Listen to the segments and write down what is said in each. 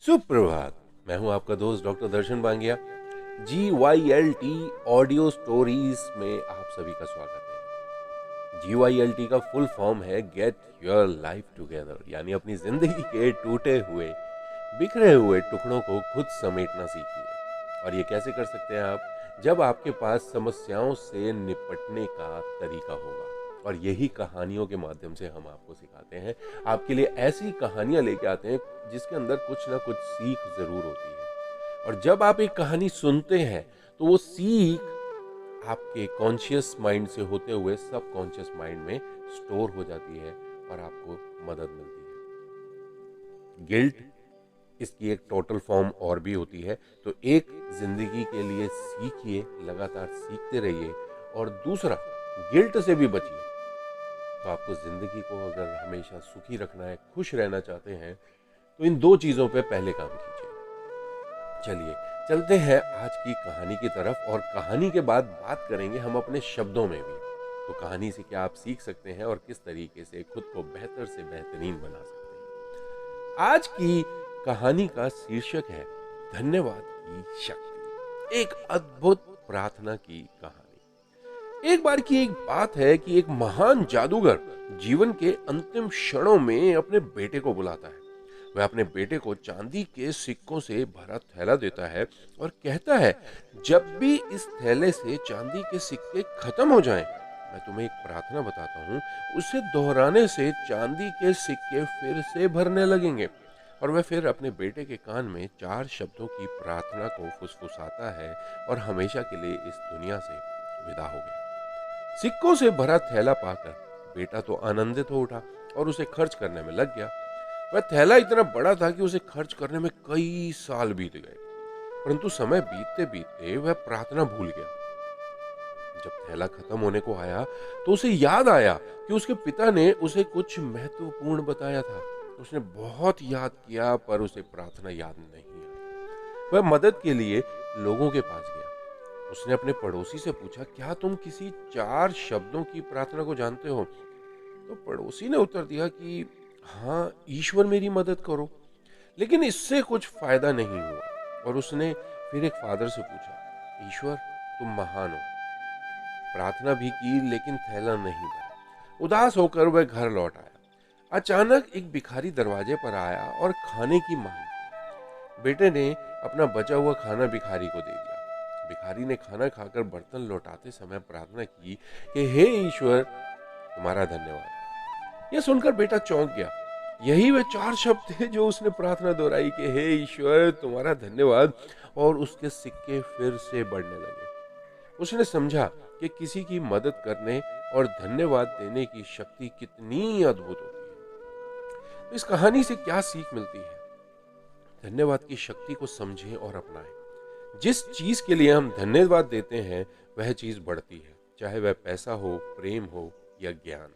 सुप्रभात। मैं हूं आपका दोस्त डॉक्टर दर्शन बांगिया। GYLT ऑडियो स्टोरीज में आप सभी का स्वागत है। GYLT का फुल फॉर्म है गेट योर लाइफ टुगेदर, यानी अपनी जिंदगी के टूटे हुए बिखरे हुए टुकड़ों को खुद समेटना सीखिए। और ये कैसे कर सकते हैं आप? जब आपके पास समस्याओं से निपटने का तरीका होगा। और यही कहानियों के माध्यम से हम आपको सिखाते हैं। आपके लिए ऐसी कहानियां लेके आते हैं जिसके अंदर कुछ ना कुछ सीख जरूर होती है। और जब आप एक कहानी सुनते हैं तो वो सीख आपके कॉन्शियस माइंड से होते हुए सब कॉन्शियस माइंड में स्टोर हो जाती है और आपको मदद मिलती है। गिल्ट, इसकी एक टोटल फॉर्म और भी होती है। तो एक, जिंदगी के लिए सीखिए, लगातार सीखते रहिए। और दूसरा, गिल्ट से भी बचिए। तो आपको जिंदगी को अगर हमेशा सुखी रखना है, खुश रहना चाहते हैं, तो इन दो चीजों पे पहले काम कीजिए। चलिए चलते हैं आज की कहानी की तरफ, और कहानी के बाद बात करेंगे हम अपने शब्दों में भी। तो कहानी से क्या आप सीख सकते हैं और किस तरीके से खुद को बेहतर से बेहतरीन बना सकते हैं। आज की कहानी का शीर्षक है धन्यवाद की शक्ति। एक अद्भुत प्रार्थना की कहानी। एक बार की एक बात है कि एक महान जादूगर जीवन के अंतिम क्षणों में अपने बेटे को बुलाता है। वह अपने बेटे को चांदी के सिक्कों से भरा थैला देता है और कहता है, जब भी इस थैले से चांदी के सिक्के खत्म हो जाएं, मैं तुम्हें एक प्रार्थना बताता हूँ। उसे दोहराने से चांदी के सिक्के फिर से भरने लगेंगे। और वह फिर अपने बेटे के कान में 4 शब्दों की प्रार्थना को फुसफुसाता है और हमेशा के लिए इस दुनिया से विदा हो गया। सिक्कों से भरा थैला पाकर बेटा तो आनंदित हो उठा और उसे खर्च करने में लग गया। वह थैला इतना बड़ा था कि उसे खर्च करने में कई साल बीत गए, परंतु समय बीतते बीतते वह प्रार्थना भूल गया। जब थैला खत्म होने को आया तो उसे याद आया कि उसके पिता ने उसे कुछ महत्वपूर्ण बताया था। उसने बहुत याद किया पर उसे प्रार्थना याद नहीं आई। वह मदद के लिए लोगों के पास गया। उसने अपने पड़ोसी से पूछा, क्या तुम किसी 4 शब्दों की प्रार्थना को जानते हो? तो पड़ोसी ने उत्तर दिया कि हाँ, ईश्वर मेरी मदद करो। लेकिन इससे कुछ फायदा नहीं हुआ। और उसने फिर एक फादर से पूछा, ईश्वर तुम महान हो। प्रार्थना भी की लेकिन थैला नहीं भरा। उदास होकर वह घर लौट आया। अचानक एक भिखारी दरवाजे पर आया और खाने की मांग की। बेटे ने अपना बचा हुआ खाना भिखारी को दे दिया। भिखारी ने खाना खाकर बर्तन लौटाते समय प्रार्थना की कि हे ईश्वर, तुम्हारा धन्यवाद। यह सुनकर बेटा चौंक गया। यही वे 4 शब्द थे जो उसने प्रार्थना दोहराई कि हे ईश्वर, तुम्हारा धन्यवाद। और उसके सिक्के फिर से बढ़ने लगे। उसने समझा कि किसी की मदद करने और धन्यवाद देने की शक्ति कितनी अद्भुत होती है। तो इस कहानी से क्या सीख मिलती है? धन्यवाद की शक्ति को समझें और अपनाएं। जिस चीज के लिए हम धन्यवाद देते हैं वह चीज बढ़ती है, चाहे वह पैसा हो, प्रेम हो या ज्ञान।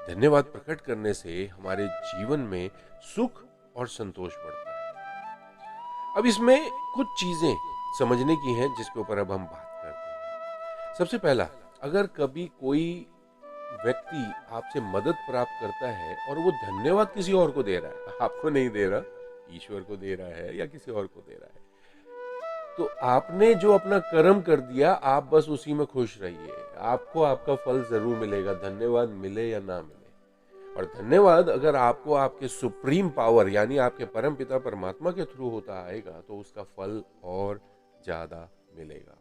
धन्यवाद प्रकट करने से हमारे जीवन में सुख और संतोष बढ़ता है। अब इसमें कुछ चीजें समझने की हैं जिसके ऊपर अब हम बात करते हैं। सबसे पहला, अगर कभी कोई व्यक्ति आपसे मदद प्राप्त करता है और वो धन्यवाद किसी और को दे रहा है, आपको नहीं दे रहा, ईश्वर को दे रहा है या किसी और को दे रहा है, तो आपने जो अपना कर्म कर दिया, आप बस उसी में खुश रहिए। आपको आपका फल जरूर मिलेगा, धन्यवाद मिले या ना मिले। और धन्यवाद अगर आपको आपके सुप्रीम पावर यानी आपके परम पिता परमात्मा के थ्रू होता आएगा तो उसका फल और ज्यादा मिलेगा।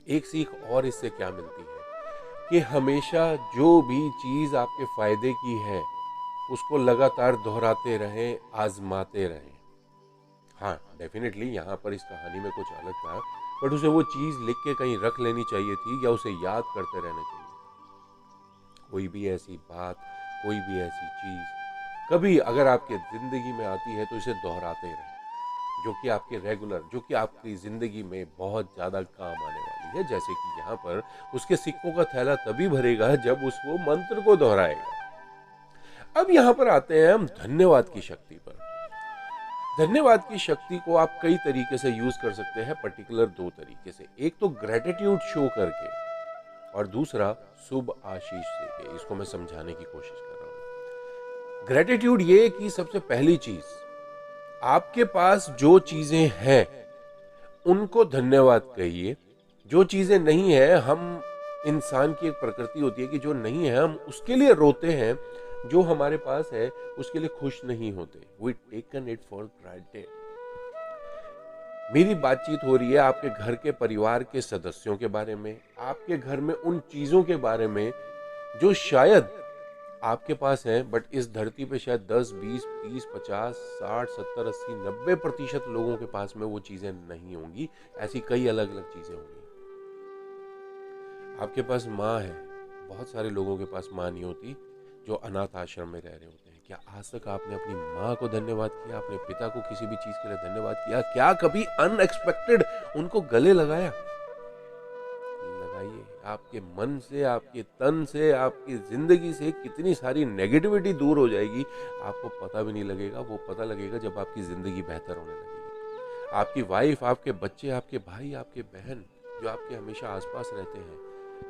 एक सीख और इससे क्या मिलती है कि हमेशा जो भी चीज आपके फायदे की है उसको लगातार दोहराते रहें, आजमाते रहें। हाँ, डेफिनेटली यहाँ पर इस कहानी में कुछ अलग था, बट उसे वो चीज लिख के कहीं रख लेनी चाहिए थी या उसे याद करते रहना चाहिए था। कोई भी ऐसी बात, कोई भी ऐसी चीज कभी अगर आपके जिंदगी में आती है तो इसे दोहराते रहें, जो कि आपके रेगुलर, जो कि आपकी जिंदगी में बहुत ज्यादा काम आने वाली है। जैसे कि यहाँ पर उसके सिक्कों का थैला तभी भरेगा जब उसको मंत्र को दोहराएगा। अब यहाँ पर आते हैं हम धन्यवाद की शक्ति पर। धन्यवाद की शक्ति को आप कई तरीके से यूज कर सकते हैं, पर्टिकुलर 2 तरीके से। एक तो ग्रेटिट्यूड शो करके और दूसरा शुभ आशीष देके। इसको मैं समझाने की कोशिश कर रहा हूं। ग्रेटिट्यूड ये कि सबसे पहली चीज, आपके पास जो चीजें हैं उनको धन्यवाद कहिए। जो चीजें नहीं है, हम इंसान की एक प्रकृति होती है कि जो नहीं है हम उसके लिए रोते हैं, जो हमारे पास है उसके लिए खुश नहीं होते। We taken it for granted. मेरी बातचीत हो रही है आपके घर के परिवार के सदस्यों के बारे में, आपके घर में उन चीजों के बारे में जो शायद आपके पास है, बट इस धरती पे शायद 10, 20, 30, 50, 60, 70, 80, 90% लोगों के पास में वो चीजें नहीं होंगी। ऐसी कई अलग अलग चीजें होंगी। आपके पास माँ है, बहुत सारे लोगों के पास माँ नहीं होती जो अनाथ आश्रम में रह रहे होते हैं। क्या आज तक आपने अपनी माँ को धन्यवाद किया? अपने पिता को किसी भी चीज के लिए धन्यवाद किया? क्या कभी अनएक्सपेक्टेड उनको गले लगाया? लगाइए। आपके मन से, आपके तन से, आपकी जिंदगी से कितनी सारी नेगेटिविटी दूर हो जाएगी, आपको पता भी नहीं लगेगा। वो पता लगेगा जब आपकी जिंदगी बेहतर होने लगेगी। आपकी वाइफ, आपके बच्चे, आपके भाई, आपके बहन जो आपके हमेशा आसपास रहते हैं,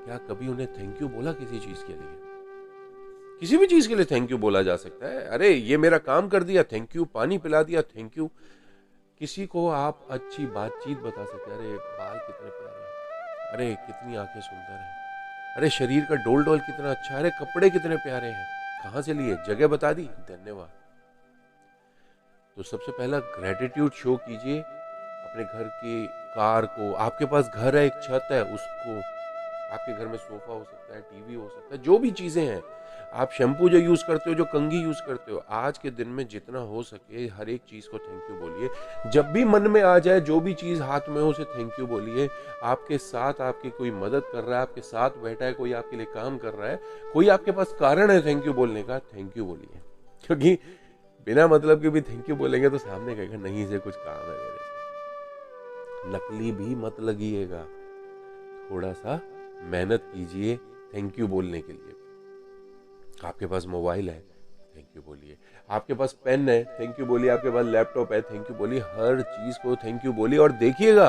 क्या कभी उन्हें थैंक यू बोला किसी चीज के लिए? किसी भी चीज के लिए थैंक यू बोला जा सकता है। अरे ये मेरा काम कर दिया, थैंक यू। पानी पिला दिया, थैंक यू। किसी को आप अच्छी बातचीत बता सकते हैं, अरे बाल कितने प्यारे हैं, अरे कितनी आंखें सुंदर हैं, अरे शरीर का डोल डोल कितना अच्छा है, अरे कपड़े कितने प्यारे हैं, कहाँ से लिए, जगह बता दी, धन्यवाद। तो सबसे पहला ग्रेटिट्यूड शो कीजिए अपने घर की कार को। आपके पास घर है, एक छत है, उसको। आपके घर में सोफा हो सकता है, टीवी हो सकता है, जो भी चीजें हैं। आप शैम्पू जो यूज करते हो, जो कंघी यूज करते हो, आज के दिन में जितना हो सके हर एक चीज को थैंक यू बोलिए। जब भी मन में आ जाए, जो भी चीज हाथ में हो उसे थैंक यू बोलिए। आपके साथ आपकी कोई मदद कर रहा है, आपके साथ बैठा है, कोई आपके लिए काम कर रहा है, कोई आपके पास कारण है थैंक यू बोलने का, थैंक यू बोलिए। क्योंकि बिना मतलब के भी थैंक यू बोलेंगे तो सामने कहेगा नहीं इसे कुछ काम है मेरे से। नकली भी मत लगिएगा, थोड़ा सा मेहनत कीजिए थैंक यू बोलने के लिए। आपके पास मोबाइल है, थैंक यू बोलिए। आपके पास पेन है, थैंक यू बोलिए। आपके पास लैपटॉप है, थैंक यू बोलिए। हर चीज को थैंक यू बोलिए और देखिएगा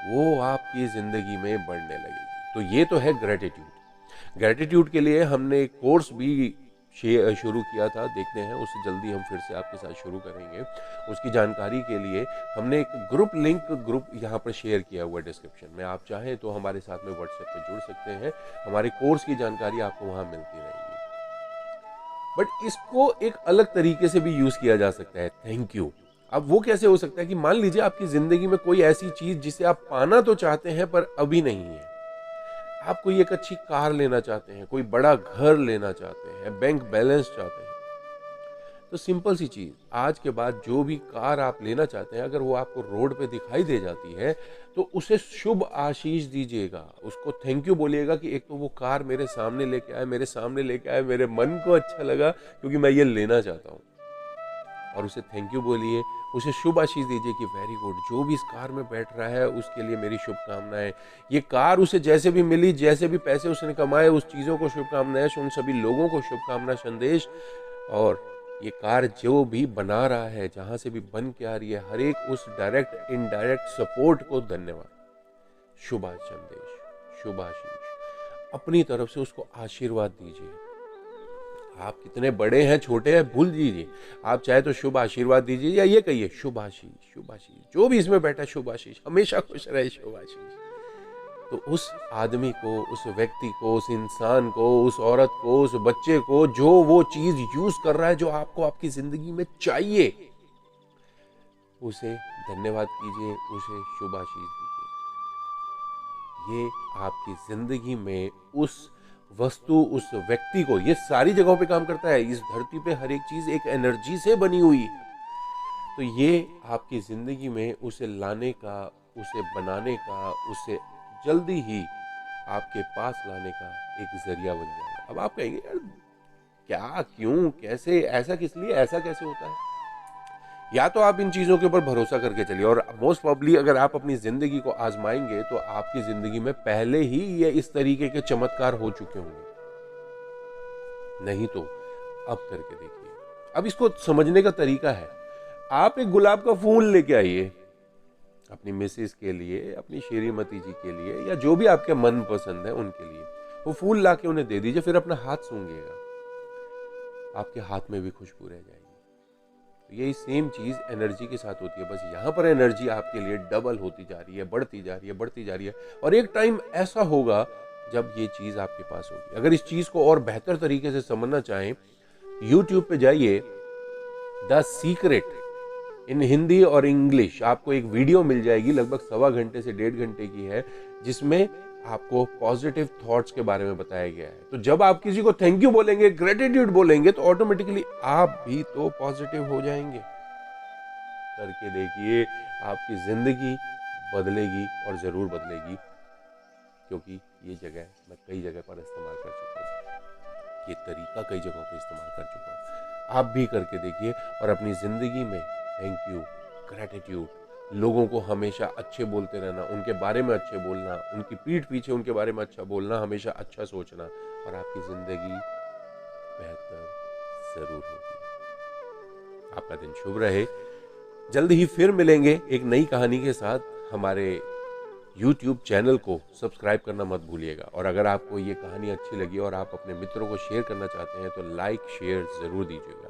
वो आपकी जिंदगी में बढ़ने लगेगी। तो ये तो है ग्रेटिट्यूड। ग्रेटिट्यूड के लिए हमने एक कोर्स भी शुरू किया था, देखते हैं उसे जल्दी हम फिर से आपके साथ शुरू करेंगे। उसकी जानकारी के लिए हमने एक ग्रुप यहाँ पर शेयर किया हुआ है डिस्क्रिप्शन में। आप चाहें तो हमारे साथ में व्हाट्सएप पे जुड़ सकते हैं, हमारे कोर्स की जानकारी आपको वहाँ मिलती रहेगी। बट इसको एक अलग तरीके से भी यूज किया जा सकता है, थैंक यू। अब वो कैसे हो सकता है कि मान लीजिए आपकी जिंदगी में कोई ऐसी चीज जिसे आप पाना तो चाहते हैं पर अभी नहीं है। आप कोई एक अच्छी कार लेना चाहते हैं, कोई बड़ा घर लेना चाहते हैं, बैंक बैलेंस चाहते हैं, तो सिंपल सी चीज, आज के बाद जो भी कार आप लेना चाहते हैं, अगर वो आपको रोड पे दिखाई दे जाती है तो उसे शुभ आशीष दीजिएगा। उसको थैंक यू बोलिएगा कि एक तो वो कार मेरे सामने लेके आए, मेरे मन को अच्छा लगा क्योंकि मैं ये लेना चाहता हूँ। और उसे थैंक यू बोलिए, उसे शुभ आशीष दीजिए कि वेरी गुड, जो भी इस कार में बैठ रहा है उसके लिए मेरी शुभकामनाएं। ये कार उसे जैसे भी मिली, जैसे भी पैसे उसने कमाए, उस चीज़ों को शुभकामनाएं, उन सभी लोगों को शुभकामना संदेश। और ये कार जो भी बना रहा है, जहाँ से भी बन के आ रही है, हर एक उस डायरेक्ट इनडायरेक्ट सपोर्ट को धन्यवाद। शुभ संदेश, शुभ आशीष, अपनी तरफ से उसको आशीर्वाद दीजिए। आप कितने बड़े हैं छोटे हैं भूल दीजिए, आप चाहे तो शुभ आशीर्वाद दीजिए या ये कहिए शुभ आशीष, शुभ आशीष, जो भी इसमें बैठा शुभ आशीष, हमेशा खुश रहे, शुभ आशीष। तो उस आदमी को, उस व्यक्ति को, उस इंसान को, उस औरत को, उस बच्चे को, जो वो चीज यूज कर रहा है जो आपको आपकी जिंदगी में चाहिए, उसे धन्यवाद कीजिए, उसे शुभ आशीष दीजिए। ये आपकी जिंदगी में उस वस्तु, उस व्यक्ति को, ये सारी जगहों पे काम करता है। इस धरती पे हर एक चीज एक एनर्जी से बनी हुई है। तो ये आपकी जिंदगी में उसे लाने का, उसे बनाने का, उसे जल्दी ही आपके पास लाने का एक जरिया बन जाएगा। अब आप कहेंगे यार क्या, क्यों, कैसे, ऐसा किस लिए, ऐसा कैसे होता है? या तो आप इन चीजों के ऊपर भरोसा करके चलिए, और मोस्ट प्रॉब्ली अगर आप अपनी जिंदगी को आजमाएंगे तो आपकी जिंदगी में पहले ही ये इस तरीके के चमत्कार हो चुके होंगे। नहीं तो अब करके देखिए। अब इसको समझने का तरीका है, आप एक गुलाब का फूल लेके आइए अपनी मिसेस के लिए, अपनी श्रीमती जी के लिए, या जो भी आपके मन पसंद है उनके लिए। वो फूल लाके उन्हें दे दीजिए, फिर अपना हाथ सूंघिएगा, आपके हाथ में भी खुशबू रह जाएगी। तो यही सेम चीज़ एनर्जी के साथ होती है, बस यहाँ पर एनर्जी आपके लिए डबल होती जा रही है, बढ़ती जा रही है, बढ़ती जा रही है। और एक टाइम ऐसा होगा जब ये चीज़ आपके पास होगी। अगर इस चीज़ को और बेहतर तरीके से समझना चाहें, यूट्यूब पे जाइए, द सीक्रेट इन हिंदी और इंग्लिश, आपको एक वीडियो मिल जाएगी, लगभग 1.25 घंटे से 1.5 घंटे की है, जिसमें आपको पॉजिटिव थॉट्स के बारे में बताया गया है। तो जब आप किसी को थैंक यू बोलेंगे, ग्रेटिट्यूड बोलेंगे, तो ऑटोमेटिकली आप भी तो पॉजिटिव हो जाएंगे। करके देखिए, आपकी जिंदगी बदलेगी और जरूर बदलेगी, क्योंकि ये जगह मैं कई जगह पर इस्तेमाल कर चुका हूँ, ये तरीका कई जगहों पर इस्तेमाल कर चुका हूँ। आप भी करके देखिए और अपनी जिंदगी में थैंक यू, ग्रेटिट्यूड, लोगों को हमेशा अच्छे बोलते रहना, उनके बारे में अच्छे बोलना, उनकी पीठ पीछे उनके बारे में अच्छा बोलना, हमेशा अच्छा सोचना, और आपकी जिंदगी बेहतर जरूर होगी। आपका दिन शुभ रहे। जल्द ही फिर मिलेंगे एक नई कहानी के साथ। हमारे YouTube चैनल को सब्सक्राइब करना मत भूलिएगा, और अगर आपको ये कहानी अच्छी लगी और आप अपने मित्रों को शेयर करना चाहते हैं तो लाइक शेयर जरूर दीजिएगा।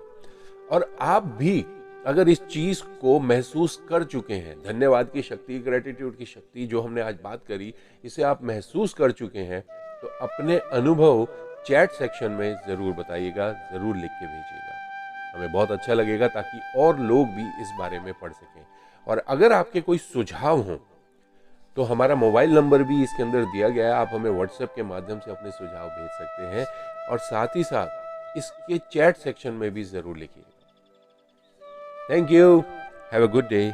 और आप भी अगर इस चीज को महसूस कर चुके हैं, धन्यवाद की शक्ति, ग्रेटिट्यूड की शक्ति जो हमने आज बात करी, इसे आप महसूस कर चुके हैं, तो अपने अनुभव चैट सेक्शन में जरूर बताइएगा, जरूर लिख के भेजिएगा। हमें बहुत अच्छा लगेगा, ताकि और लोग भी इस बारे में पढ़ सकें। और अगर आपके कोई सुझाव हों तो हमारा मोबाइल नंबर भी इसके अंदर दिया गया है, आप हमें व्हाट्सएप के माध्यम से अपने सुझाव भेज सकते हैं, और साथ ही साथ इसके चैट सेक्शन में भी जरूर लिखिएगा। Thank you. Have a good day.